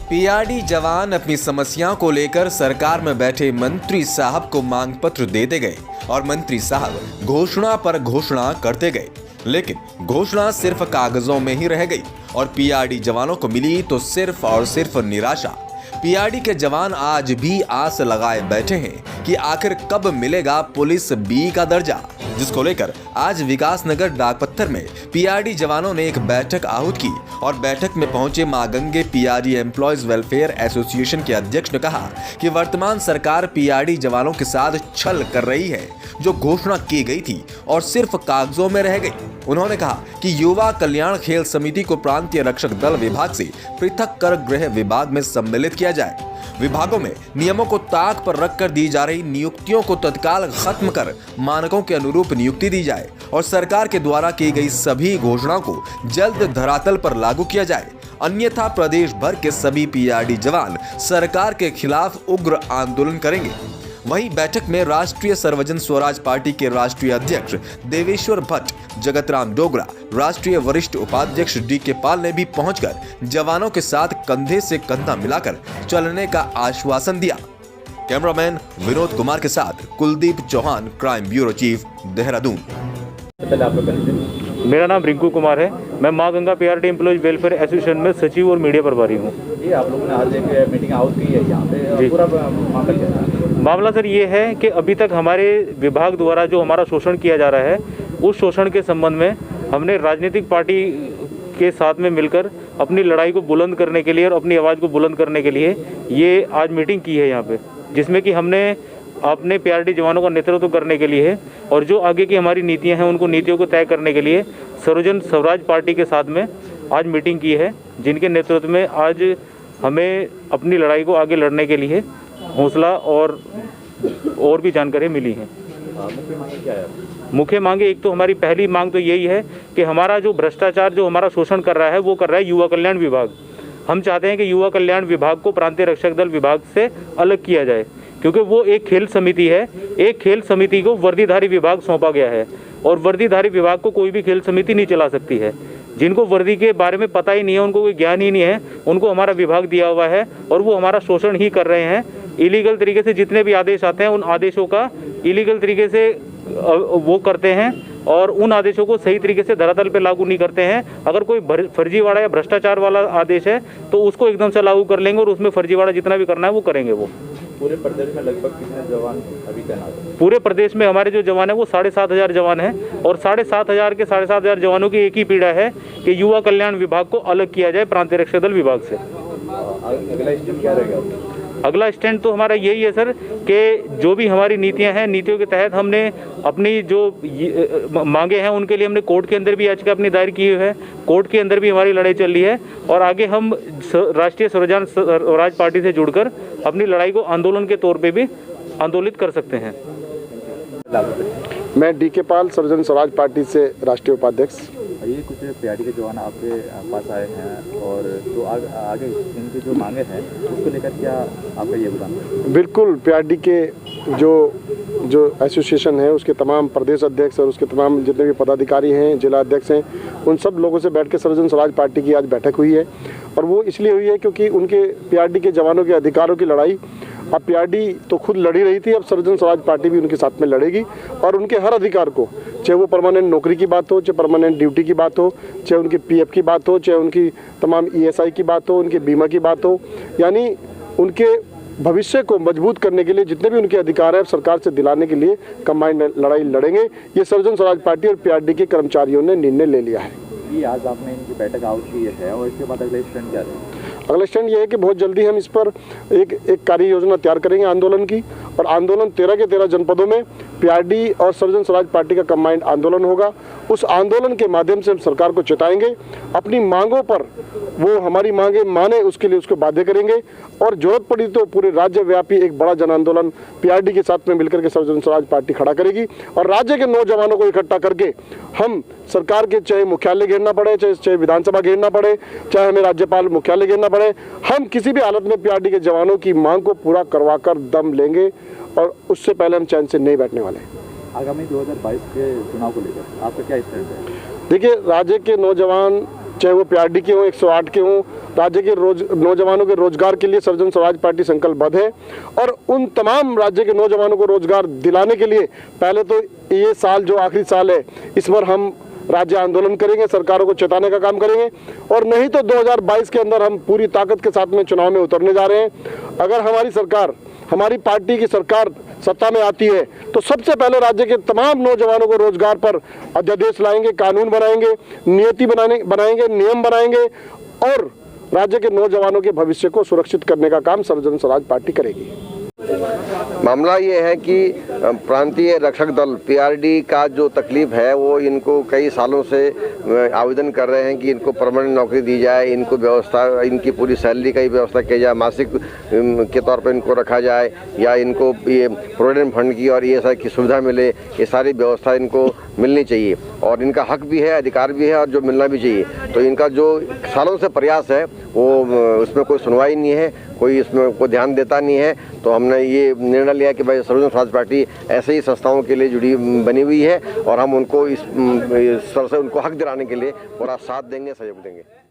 PRD जवान अपनी समस्याओं को लेकर सरकार में बैठे मंत्री साहब को मांग पत्र देते गए और मंत्री साहब घोषणा पर घोषणा करते गए, लेकिन घोषणा सिर्फ कागजों में ही रह गई और पीआरडी जवानों को मिली तो सिर्फ और सिर्फ निराशा। पीआरडी के जवान आज भी आस लगाए बैठे हैं कि आखिर कब मिलेगा पुलिस बी का दर्जा, जिसको लेकर आज विकासनगर डाकपत्थर में पीआरडी जवानों ने एक बैठक आहूत की और बैठक में पहुंचे मां Gange PRD employees welfare association के अध्यक्ष ने कहा कि वर्तमान सरकार पीआरडी जवानों के साथ छल कर रही है, जो घोषणा की गई थी और सिर्फ कागजों में रह गई। उन्होंने कहा कि युवा कल्याण खेल समिति को प्रांतीय रक्षक दल विभाग से पृथक कर गृह विभाग में सम्मिलित किया जाए। विभागों में नियमों को ताक पर रखकर दी जा रही नियुक्तियों को तत्काल खत्म कर मानकों के अनुरूप नियुक्ति दी जाए और सरकार के द्वारा की गई सभी घोषणाओं को जल्द धरातल पर लागू किया जाए, अन्यथा प्रदेश भर के सभी पीआरडी जवान सरकार के खिलाफ उग्र आंदोलन करेंगे। वहीं बैठक में राष्ट्रीय सर्वजन स्वराज पार्टी के राष्ट्रीय अध्यक्ष देवेश्वर भट्ट, जगतराम डोगरा, राष्ट्रीय वरिष्ठ उपाध्यक्ष डी.के. पाल ने भी पहुंचकर जवानों के साथ कंधे से कंधा मिलाकर चलने का आश्वासन दिया। कैमरामैन विनोद कुमार के साथ Kuldeep Chauhan, crime bureau chief, Dehradun. मेरा नाम रिंकू कुमार है। मैं Maa Ganga PRD employees welfare association में सचिव और मीडिया प्रभारी हूँ। ये आप लोगों ने आज एक मीटिंग आउट की है यहाँ पे, पूरा मामला क्या है? मामला सर ये है कि अभी तक हमारे विभाग द्वारा जो हमारा शोषण किया जा रहा है, उस शोषण के संबंध में हमने राजनीतिक पार्टी के साथ में मिलकर अपनी लड़ाई को बुलंद करने के लिए और अपनी आवाज़ को बुलंद करने के लिए ये आज मीटिंग की है यहाँ पे, जिसमें कि हमने अपने पीआरडी जवानों का नेतृत्व करने के लिए और जो आगे की हमारी नीतियां हैं उनको नीतियों को तय करने के लिए सर्वजन स्वराज पार्टी के साथ में आज मीटिंग की है, जिनके नेतृत्व में आज हमें अपनी लड़ाई को आगे लड़ने के लिए हौसला और भी जानकारी मिली है। मुख्य मांगे क्या है? मुख्य मांगे, एक तो हमारी पहली मांग तो यही है कि हमारा जो भ्रष्टाचार जो हमारा शोषण कर रहा है वो कर रहा है युवा कल्याण विभाग। हम चाहते हैं कि युवा कल्याण विभाग को प्रांतीय रक्षक दल विभाग से अलग किया जाए, क्योंकि वो एक खेल समिति है। एक खेल समिति को वर्दीधारी विभाग सौंपा गया है और वर्दीधारी विभाग को कोई भी खेल समिति नहीं चला सकती है। जिनको वर्दी के बारे में पता ही नहीं है, उनको कोई ज्ञान ही नहीं है, उनको हमारा विभाग दिया हुआ है और वो हमारा शोषण ही कर रहे हैं। इलीगल तरीके से जितने भी आदेश आते हैं उन आदेशों का इलीगल तरीके से वो करते हैं और उन आदेशों को सही तरीके से धरातल पे लागू नहीं करते हैं। अगर कोई फर्जीवाड़ा या भ्रष्टाचार वाला आदेश है तो उसको एकदम से लागू कर लेंगे और उसमें फर्जीवाड़ा जितना भी करना है वो करेंगे। वो पूरे प्रदेश में लगभग कितने जवान अभी तैनात हैं? पूरे प्रदेश में हमारे जो जवान हैं वो 7,500 जवान हैं और 7,500 के 7,500 जवानों की एक ही पीड़ा है कि युवा कल्याण विभाग को अलग किया जाए प्रांतीय रक्षक दल विभाग से। अगला स्टेप क्या रहेगा? अगला स्टैंड तो हमारा यही है सर कि जो भी हमारी नीतियां हैं, नीतियों के तहत हमने अपनी जो मांगे हैं उनके लिए हमने कोर्ट के अंदर भी याचिका अपनी दायर की है। कोर्ट के अंदर भी हमारी लड़ाई चल रही है और आगे हम राष्ट्रीय स्वराज पार्टी से जुड़कर अपनी लड़ाई को आंदोलन के तौर पे भी आंदोलित कर सकते हैं। मैं डी.के. पाल, सर्वजन स्वराज पार्टी से राष्ट्रीय उपाध्यक्ष। ये कुछ पीआरडी के जवान आपके पास आए हैं और तो आगे इनकी जो मांगे हैं उसको लेकर क्या आपका ये बताना? बिल्कुल, पीआरडी के जो एसोसिएशन है उसके तमाम प्रदेश अध्यक्ष और उसके तमाम जितने भी पदाधिकारी हैं, जिला अध्यक्ष हैं, उन सब लोगों से बैठ के सर्वजन स्वराज पार्टी की आज बैठक हुई है और वो इसलिए हुई है क्योंकि उनके पीआरडी के जवानों के अधिकारों की लड़ाई अब पीआरडी तो खुद लड़ी रही थी, अब सर्वजन स्वराज पार्टी भी उनके साथ में लड़ेगी और उनके हर अधिकार को, चाहे वो परमानेंट नौकरी की बात हो, चाहे परमानेंट ड्यूटी की बात हो, चाहे उनकी पीएफ की बात हो, चाहे उनकी तमाम ईएसआई की बात हो, उनके बीमा की बात हो, यानी उनके भविष्य को मजबूत करने के लिए जितने भी उनके अधिकार है सरकार से दिलाने के लिए कंबाइंड लड़ाई लड़ेंगे। ये सर्वजन स्वराज पार्टी और पीआरडी के कर्मचारियों ने निर्णय ले लिया है। ये आज आपने इनकी बैठक आउट की है और इसके बाद अगला स्टैंड क्या है? अगला स्टैंड ये है कि बहुत जल्दी हम इस पर एक कार्य योजना तैयार करेंगे आंदोलन की और आंदोलन 13 के 13 जनपदों में पीआरडी और सर्वजन स्वराज पार्टी का कंबाइंड आंदोलन होगा। उस आंदोलन के माध्यम से हम सरकार को चेताएंगे, अपनी मांगों पर वो हमारी मांगे माने उसके लिए उसको बाध्य करेंगे और जरूरत पड़ी तो पूरे राज्य व्यापी एक बड़ा जन आंदोलन पीआरडी के साथ में मिलकर के सर्वजन स्वराज पार्टी खड़ा करेगी और राज्य के नौजवानों को इकट्ठा करके हम सरकार के चाहे मुख्यालय घेरना पड़े, चाहे विधानसभा घेरना पड़े, चाहे हमें राज्यपाल मुख्यालय घेरना पड़े, हम किसी भी हालत में पीआरडी के जवानों की मांग को पूरा करवाकर दम लेंगे और उससे पहले हम चैन से नहीं बैठने वाले। आगामी 2022 के चुनाव को लेकर आपका क्या स्टैंड है? देखिए, राज्य के नौजवान चाहे वो पीआरडी के हों, 108 के हों, राज्य के नौजवानों के रोजगार के लिए सर्वजन स्वराज पार्टी संकल्पबद्ध है। और उन तमाम राज्य के नौजवानों को रोजगार दिलाने के लिए पहले तो ये साल जो आखिरी साल है, इस पर हम राज्य आंदोलन करेंगे, सरकारों को चेताने का काम करेंगे, और नहीं तो 2022 के अंदर हम पूरी ताकत के साथ में चुनाव में उतरने जा रहे हैं। अगर हमारी सरकार, हमारी पार्टी की सरकार सत्ता में आती है तो सबसे पहले राज्य के तमाम नौजवानों को रोजगार पर अध्यादेश लाएंगे, कानून बनाएंगे, नीति बनाएंगे, नियम बनाएंगे, और राज्य के नौजवानों के भविष्य को सुरक्षित करने का काम सर्वजन स्वराज पार्टी करेगी। मामला ये है कि प्रांतीय रक्षक दल पीआरडी का जो तकलीफ है वो इनको कई सालों से आवेदन कर रहे हैं कि इनको परमानेंट नौकरी दी जाए, इनको व्यवस्था, इनकी पूरी सैलरी का ही व्यवस्था की जाए, मासिक के तौर पर इनको रखा जाए, या इनको ये प्रोविडेंट फंड की और ये की सुविधा मिले। ये सारी व्यवस्था इनको मिलनी चाहिए और इनका हक भी है, अधिकार भी है और जो मिलना भी चाहिए। तो इनका जो सालों से प्रयास है वो उसमें कोई सुनवाई नहीं है, कोई इसमें कोई ध्यान देता नहीं है। तो हमने ये निर्णय लिया कि भाई सर्वजन स्वराज पार्टी ऐसे ही संस्थाओं के लिए बनी हुई है और हम उनको इस तरह से उनको हक दिलाने के लिए पूरा साथ देंगे, सहयोग देंगे।